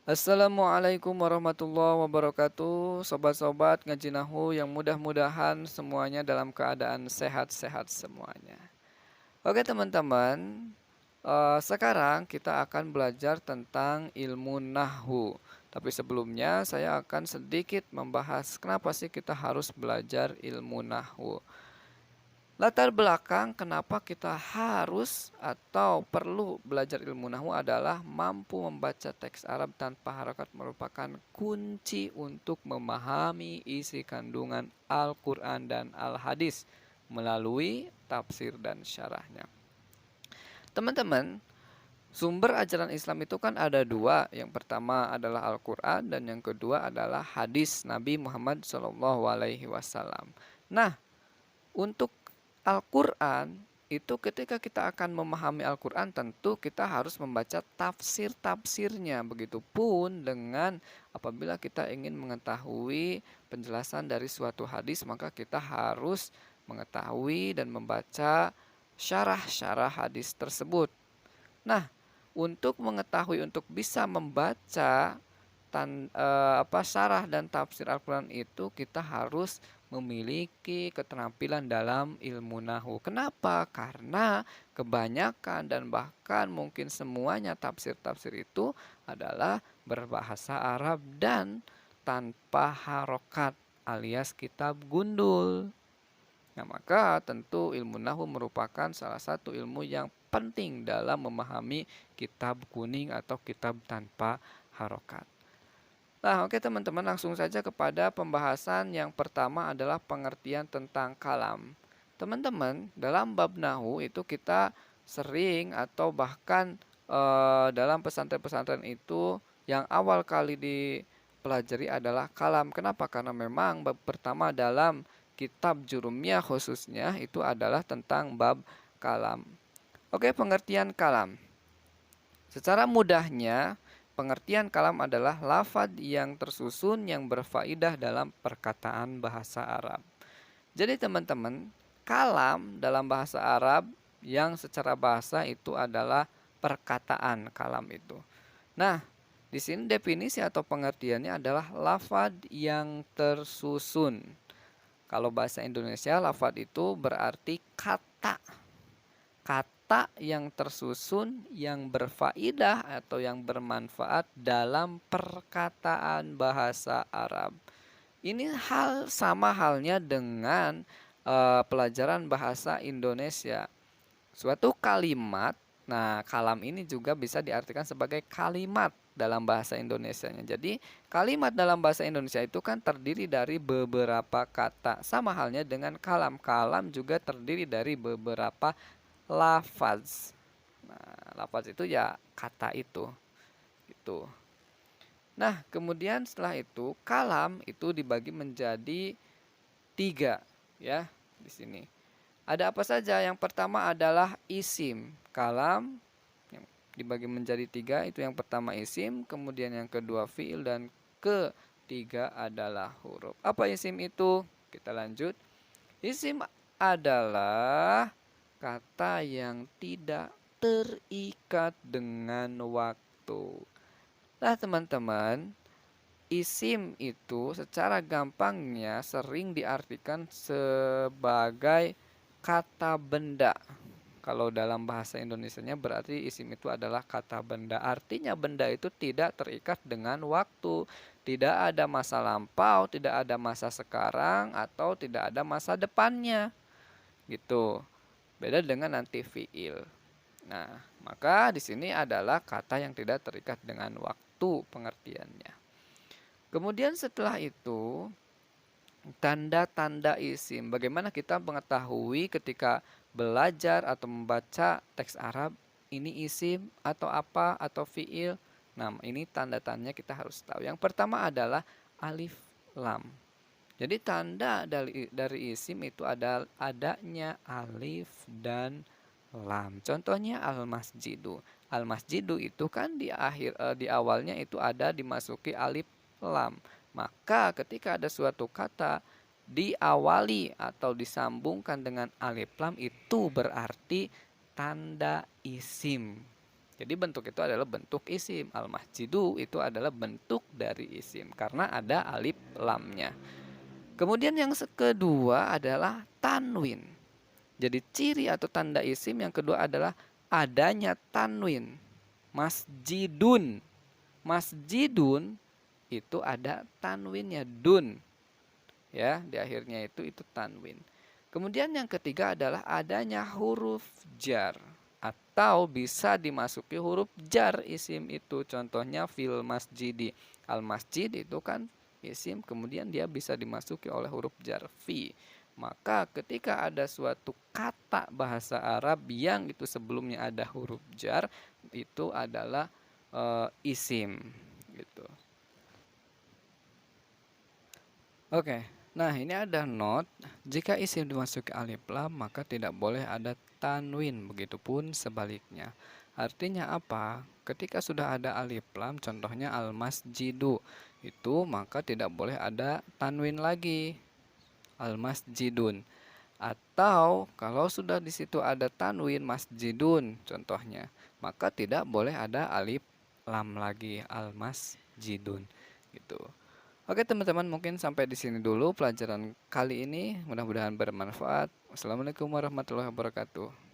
Assalamualaikum warahmatullahi wabarakatuh. Sobat-sobat ngaji nahu yang mudah-mudahan semuanya dalam keadaan sehat-sehat semuanya. Oke teman-teman, sekarang kita akan belajar tentang ilmu nahu. Tapi sebelumnya saya akan sedikit membahas kenapa sih kita harus belajar ilmu nahu. Latar belakang kenapa kita harus atau perlu belajar ilmu nahwu adalah mampu membaca teks Arab tanpa harokat merupakan kunci untuk memahami isi kandungan Al-Quran dan Al-Hadis melalui tafsir dan syarahnya. Teman-teman, sumber ajaran Islam itu kan ada dua. Yang pertama adalah Al-Quran dan yang kedua adalah hadis Nabi Muhammad SAW. Nah, untuk Al-Quran itu ketika kita akan memahami Al-Quran tentu kita harus membaca tafsir-tafsirnya. Begitupun dengan apabila kita ingin mengetahui penjelasan dari suatu hadis, maka kita harus mengetahui dan membaca syarah-syarah hadis tersebut. Nah, untuk mengetahui untuk bisa membaca syarah dan tafsir Al-Quran itu kita harus memiliki keterampilan dalam ilmu nahu. Kenapa? Karena kebanyakan dan bahkan mungkin semuanya tafsir-tafsir itu adalah berbahasa Arab dan tanpa harokat alias kitab gundul. Nah, maka tentu ilmu nahu merupakan salah satu ilmu yang penting dalam memahami kitab kuning atau kitab tanpa harokat. Nah, oke teman-teman, langsung saja kepada pembahasan yang pertama adalah pengertian tentang kalam. Teman-teman, dalam bab nahu itu kita sering atau bahkan dalam pesantren-pesantren itu yang awal kali dipelajari adalah kalam. Kenapa? Karena memang bab pertama dalam kitab Jurumiyah khususnya itu adalah tentang bab kalam. Oke, pengertian kalam. Secara mudahnya, pengertian kalam adalah lafaz yang tersusun yang berfaedah dalam perkataan bahasa Arab. Jadi teman-teman, kalam dalam bahasa Arab yang secara bahasa itu adalah perkataan kalam itu. Nah, di sini definisi atau pengertiannya adalah lafaz yang tersusun. Kalau bahasa Indonesia, lafaz itu berarti kata. Kata yang tersusun, yang berfaedah atau yang bermanfaat dalam perkataan bahasa Arab. Ini sama halnya dengan pelajaran bahasa Indonesia. Suatu kalimat, nah kalam ini juga bisa diartikan sebagai kalimat dalam bahasa Indonesianya. Jadi kalimat dalam bahasa Indonesia itu kan terdiri dari beberapa kata. Sama halnya dengan kalam. Kalam juga terdiri dari beberapa lafaz. Nah, lafaz itu ya kata itu. Gitu. Nah, kemudian setelah itu kalam itu dibagi menjadi tiga, ya di sini. Ada apa saja? Yang pertama adalah isim. Kalam yang dibagi menjadi tiga itu yang pertama isim, kemudian yang kedua fiil dan ketiga adalah huruf. Apa isim itu? Kita lanjut. Isim adalah kata yang tidak terikat dengan waktu. Nah, teman-teman, isim itu secara gampangnya sering diartikan sebagai kata benda. Kalau dalam bahasa Indonesianya berarti isim itu adalah kata benda. Artinya benda itu tidak terikat dengan waktu. Tidak ada masa lampau, tidak ada masa sekarang, atau tidak ada masa depannya. Gitu. Beda dengan nanti fiil. Nah, maka di sini adalah kata yang tidak terikat dengan waktu pengertiannya. Kemudian setelah itu, tanda-tanda isim. Bagaimana kita mengetahui ketika belajar atau membaca teks Arab ini isim atau apa atau fiil? Nah, ini tanda-tandanya kita harus tahu. Yang pertama adalah alif lam. Jadi tanda dari isim itu ada adanya alif dan lam. Contohnya al-masjidu. Al-masjidu itu kan di awalnya itu ada dimasuki alif lam. Maka ketika ada suatu kata diawali atau disambungkan dengan alif lam itu berarti tanda isim. Jadi bentuk itu adalah bentuk isim. Al-masjidu itu adalah bentuk dari isim karena ada alif lamnya. Kemudian yang kedua adalah tanwin. Jadi ciri atau tanda isim yang kedua adalah adanya tanwin. Masjidun. Masjidun itu ada tanwinnya, dun. Ya, di akhirnya itu tanwin. Kemudian yang ketiga adalah adanya huruf jar atau bisa dimasuki huruf jar isim itu. Contohnya fil masjidi. Al masjid itu kan isim, kemudian dia bisa dimasuki oleh huruf jar fi. Maka ketika ada suatu kata bahasa Arab yang itu sebelumnya ada huruf jar, itu adalah isim gitu. Oke, nah ini ada note, jika isim dimasuki alif lam maka tidak boleh ada tanwin, begitupun sebaliknya. Artinya apa? Ketika sudah ada alif lam, contohnya al-masjidu, itu maka tidak boleh ada tanwin lagi, al-masjidun. Atau kalau sudah di situ ada tanwin masjidun contohnya, maka tidak boleh ada alif lam lagi, al-masjidun gitu. Oke teman-teman, mungkin sampai di sini dulu pelajaran kali ini. Mudah-mudahan bermanfaat. Wassalamualaikum warahmatullahi wabarakatuh.